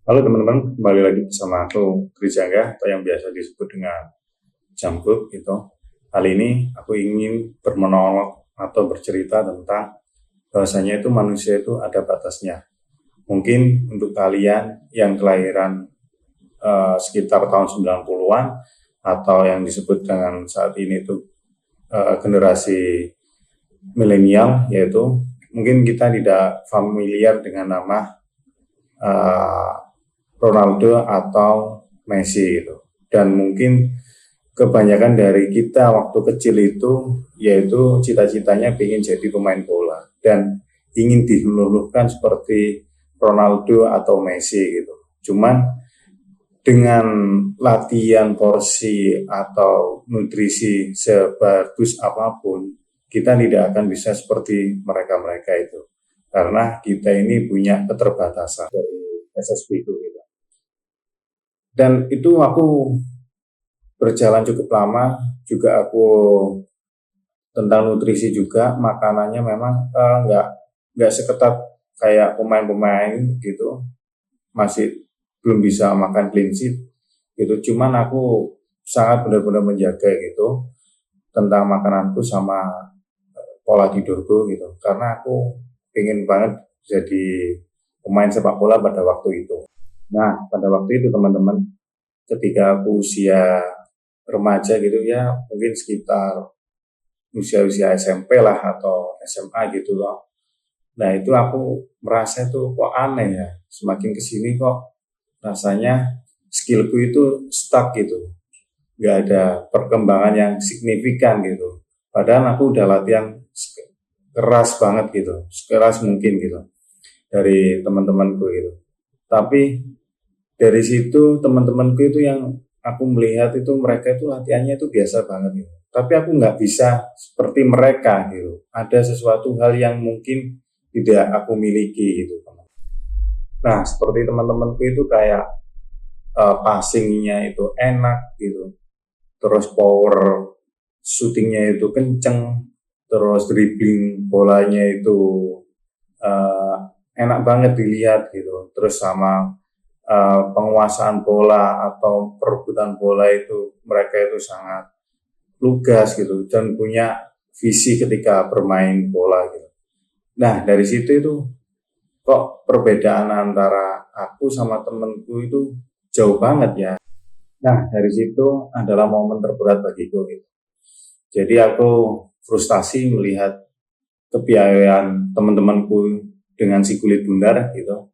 Halo teman-teman, kembali lagi bersama aku Trijangga atau yang biasa disebut dengan Jangkuk gitu. Kali ini aku ingin bermonolog atau bercerita tentang bahwasanya itu manusia itu ada batasnya. Mungkin untuk kalian yang kelahiran sekitar tahun 90-an atau yang disebut dengan saat ini itu generasi milenial, yaitu mungkin kita tidak familiar dengan nama uh, Ronaldo atau Messi gitu. Dan mungkin kebanyakan dari kita waktu kecil itu yaitu cita-citanya ingin jadi pemain bola dan ingin diluluhkan seperti Ronaldo atau Messi gitu. Cuman dengan latihan porsi atau nutrisi sebagus apapun, kita tidak akan bisa seperti mereka-mereka itu. Karena kita ini punya keterbatasan dari SSB itu gitu. Dan itu aku berjalan cukup lama, juga aku tentang nutrisi juga, makanannya memang nggak seketat kayak pemain-pemain gitu, masih belum bisa makan clean sheet gitu. Cuman aku sangat benar-benar menjaga gitu tentang makananku sama pola tidurku gitu, karena aku ingin banget jadi pemain sepak bola pada waktu itu. Nah, pada waktu itu teman-teman, ketika aku usia remaja gitu ya, mungkin sekitar usia-usia SMP lah atau SMA gitu loh. Nah itu aku merasa itu kok aneh ya, semakin kesini kok rasanya skillku itu stuck gitu, nggak ada perkembangan yang signifikan gitu. Padahal aku udah latihan keras banget gitu, sekeras mungkin gitu dari teman-temanku gitu. Tapi dari situ teman-temanku itu yang aku melihat itu mereka itu latihannya itu biasa banget gitu. Tapi aku nggak bisa seperti mereka gitu. Ada sesuatu hal yang mungkin tidak aku miliki gitu. Nah seperti teman-temanku itu kayak passingnya itu enak gitu. Terus power shootingnya itu kenceng. Terus dribbling bolanya itu uh, enak banget dilihat gitu. Terus sama penguasaan bola atau perebutan bola itu mereka itu sangat lugas gitu dan punya visi ketika bermain bola gitu. Nah dari situ itu kok perbedaan antara aku sama temenku itu jauh banget ya. Nah dari situ adalah momen terberat bagiku gitu. Jadi aku frustasi melihat kepiawaian teman-temanku dengan si kulit bundar gitu.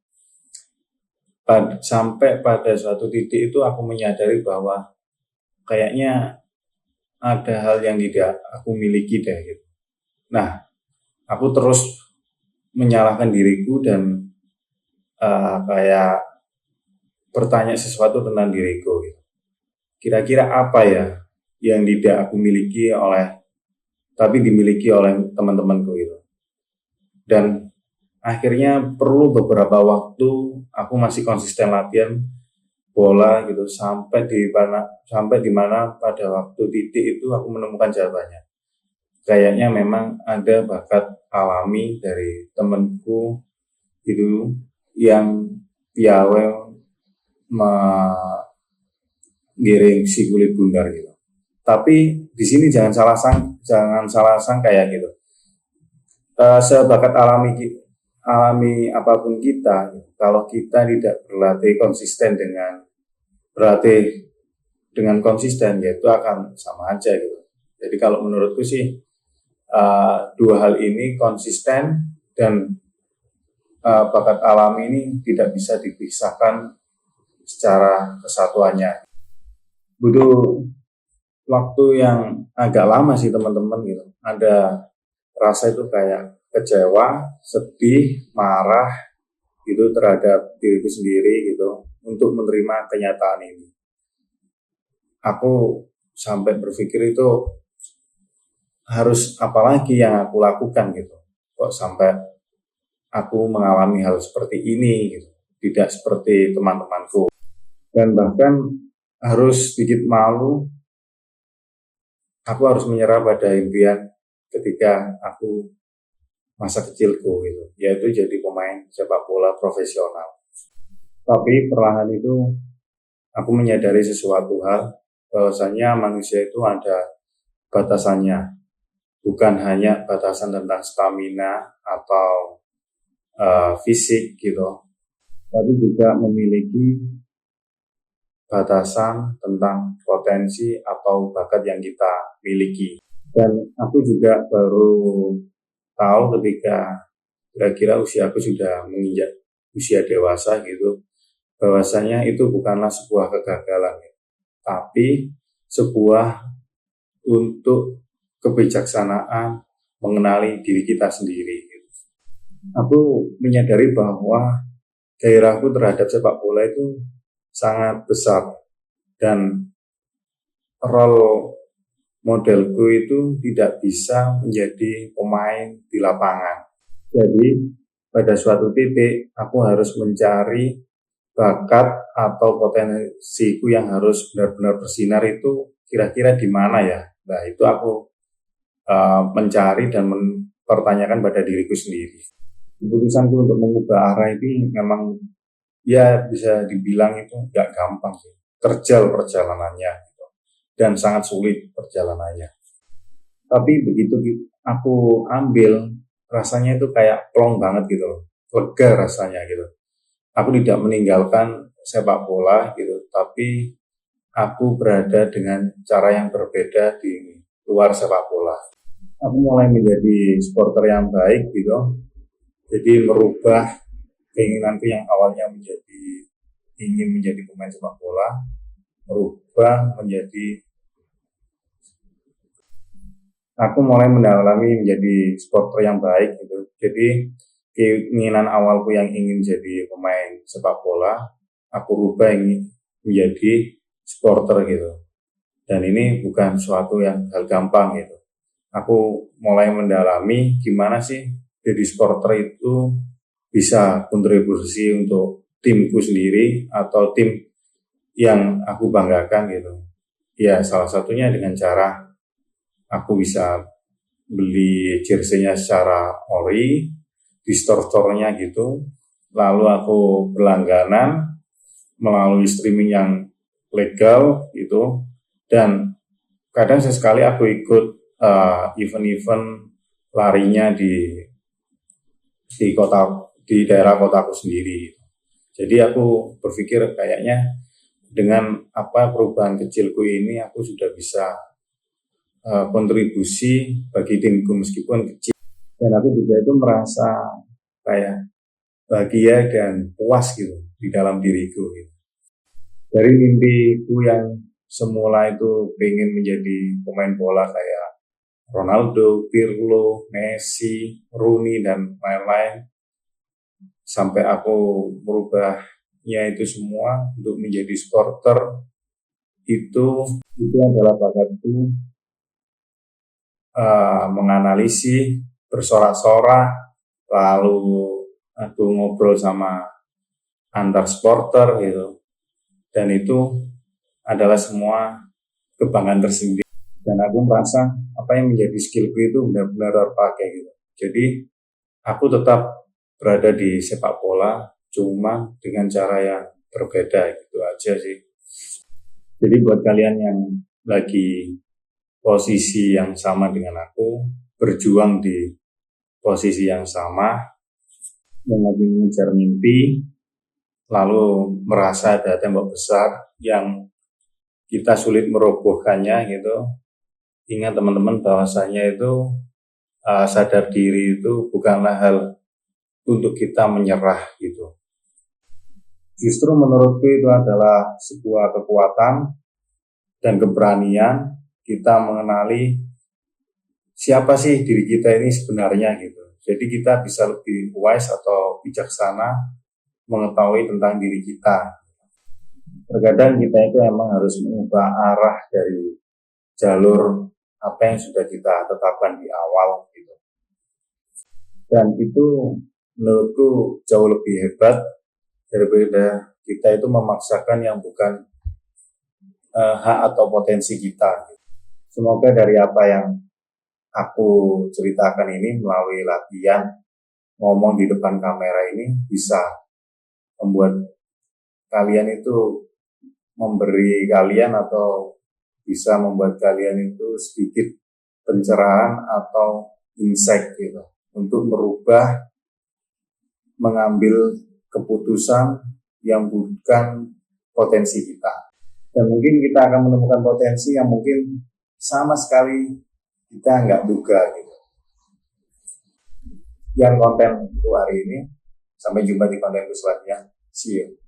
Sampai pada suatu titik itu aku menyadari bahwa kayaknya ada hal yang tidak aku miliki deh gitu. Nah, aku terus menyalahkan diriku dan kayak bertanya sesuatu tentang diriku gitu. Kira-kira apa ya yang tidak aku miliki tapi dimiliki oleh teman-temanku gitu. Dan akhirnya perlu beberapa waktu aku masih konsisten latihan bola gitu sampai di mana pada waktu titik itu aku menemukan jawabannya. Kayaknya memang ada bakat alami dari temanku itu yang piawai menggiring si kulit bundar gitu. Tapi di sini jangan salah sangka ya gitu. Sebakat alami apapun kita, kalau kita tidak berlatih dengan konsisten, ya itu akan sama aja gitu. Jadi kalau menurutku sih dua hal ini, konsisten dan bakat alami ini tidak bisa dipisahkan secara kesatuannya. Butuh waktu yang agak lama sih teman-teman gitu. Ada rasa itu kayak kecewa, sedih, marah gitu terhadap diriku sendiri gitu untuk menerima kenyataan ini. Aku sampai berpikir itu harus apa lagi yang aku lakukan gitu. Kok sampai aku mengalami hal seperti ini gitu. Tidak seperti teman-temanku. Dan bahkan harus sedikit malu, aku harus menyerah pada impian ketika aku masa kecilku gitu, yaitu jadi pemain sepak bola profesional. Tapi perlahan itu aku menyadari sesuatu hal, bahwasanya manusia itu ada batasannya, bukan hanya batasan tentang stamina atau fisik gitu, tapi juga memiliki batasan tentang potensi atau bakat yang kita miliki. Dan aku juga baru tahu ketika kira-kira usia aku sudah menginjak usia dewasa gitu, bahwasanya itu bukanlah sebuah kegagalan, tapi sebuah untuk kebijaksanaan mengenali diri kita sendiri. Aku menyadari bahwa gairahku terhadap sepak bola itu sangat besar, dan role modelku itu tidak bisa menjadi pemain di lapangan. Jadi pada suatu titik aku harus mencari bakat atau potensiku yang harus benar-benar bersinar itu kira-kira di mana ya. Nah itu aku mencari dan mempertanyakan pada diriku sendiri. Keputusanku untuk mengubah arah ini memang ya bisa dibilang itu nggak gampang sih. Terjal perjalanannya gitu, dan sangat sulit perjalanannya. Tapi begitu aku ambil, rasanya itu kayak plong banget gitu loh. Lega rasanya gitu. Aku tidak meninggalkan sepak bola gitu, tapi aku berada dengan cara yang berbeda di luar sepak bola. Aku mulai menjadi supporter yang baik gitu, jadi merubah keinginanku yang awalnya ingin menjadi pemain sepak bola, merubah menjadi aku mulai mendalami menjadi supporter yang baik gitu. Jadi keinginan awalku yang ingin jadi pemain sepak bola, aku rubah ingin menjadi supporter gitu. Dan ini bukan suatu yang hal gampang gitu. Aku mulai mendalami gimana sih jadi supporter itu bisa kontribusi untuk timku sendiri atau tim yang aku banggakan gitu. Ya salah satunya dengan cara aku bisa beli jersey-nya secara ori di store-store-nya gitu. Lalu aku berlangganan melalui streaming yang legal gitu. Dan kadang sesekali aku ikut event-event larinya di daerah kotaku sendiri. Jadi aku berpikir kayaknya dengan apa perubahan kecilku ini aku sudah bisa kontribusi bagi timku meskipun kecil, dan aku juga itu merasa kayak bahagia dan puas gitu di dalam diriku gitu. Dari mimpiku yang semula itu pengen menjadi pemain bola kayak Ronaldo, Pirlo, Messi, Rooney dan lain-lain, sampai aku merubahnya itu semua untuk menjadi supporter, itu adalah bakatku menganalisis, bersorak-sorak, lalu aku ngobrol sama antar supporter gitu, dan itu adalah semua kebanggaan tersendiri. Dan aku merasa apa yang menjadi skillku itu benar-benar terpakai gitu. Jadi aku tetap berada di sepak bola, cuma dengan cara yang berbeda gitu aja sih. Jadi buat kalian yang lagi posisi yang sama dengan aku, berjuang di posisi yang sama, yang lagi mengejar mimpi, lalu merasa ada tembok besar yang kita sulit merobohkannya gitu. Ingat teman-teman bahwasanya itu sadar diri itu bukanlah hal untuk kita menyerah gitu. Justru menurutku itu adalah sebuah kekuatan dan keberanian kita mengenali siapa sih diri kita ini sebenarnya gitu. Jadi kita bisa lebih wise atau bijaksana mengetahui tentang diri kita. Terkadang kita itu emang harus mengubah arah dari jalur apa yang sudah kita tetapkan di awal gitu. Dan itu menurutku jauh lebih hebat daripada kita itu memaksakan yang bukan hak atau potensi kita. Semoga dari apa yang aku ceritakan ini melalui latihan ngomong di depan kamera ini bisa membuat kalian itu memberi kalian atau bisa membuat kalian itu sedikit pencerahan atau insight gitu untuk merubah, mengambil keputusan yang bukan potensi kita. Dan mungkin kita akan menemukan potensi yang mungkin sama sekali kita nggak duga gitu. Yang konten untuk hari ini. Sampai jumpa di konten selanjutnya. See you.